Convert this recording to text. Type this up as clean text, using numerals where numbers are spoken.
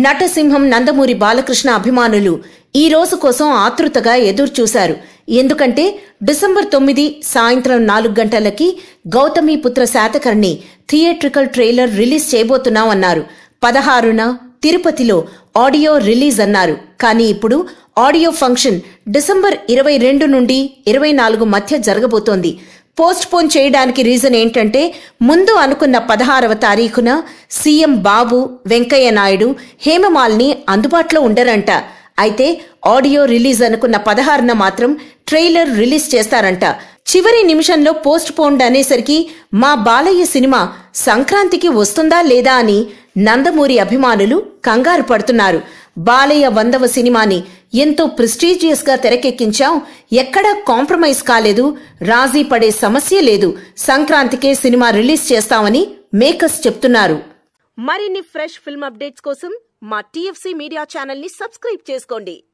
నటసింహం నందమూరి బాలకృష్ణ అభిమానులు ఈ రోజు కోసం ఆతృతగా ఎదురుచూశారు. ఎందుకంటే డిసెంబర్ 9 సాయంత్రం 4 గంటలకి Gautamiputra Satakarni theatrical trailer release చేయబోతున్నామన్నారు. 16న తిరుపతిలో ఆడియో రిలీజ్ అన్నారు. కానీ ఇప్పుడు ఆడియో ఫంక్షన్ డిసెంబర్ 22 నుండి 24 మధ్య జరగబోతోంది. పోస్ట్ పోన్ చేయడానికి రీజన్ ఏంటంటే ముందు అనుకున్న 16వ తారీఖున సీఎం బాబు, వెంకయ్య నాయుడు, హేమమాలిని అందుబాటులో ఉండరంట. అయితే ఆడియో రిలీజ్ అనుకున్న 16న మాత్రం ట్రైలర్ రిలీజ్ చేస్తారంట. చివరి నిమిషంలో పోస్ట్ పోన్డ్ అనేసరికి మా బాలయ్య సినిమా సంక్రాంతికి వస్తుందా లేదా అని నందమూరి అభిమానులు కంగారు పడుతున్నారు. బాలయ్య 100వ సినిమాని ఎంతో ప్రెస్టీజియస్ గా తెరకెక్కించాం, ఎక్కడా కాంప్రమైజ్ కాలేదు, రాజీ పడే సమస్య లేదు, సంక్రాంతికే సినిమా రిలీజ్ చేస్తామని మేకర్స్ చెప్తున్నారు. మరిన్ని ఫ్రెష్ ఫిల్మ్ అప్డేట్స్ కోసం మా TFC మీడియా ఛానల్ ని సబ్స్క్రైబ్ చేసుకోండి.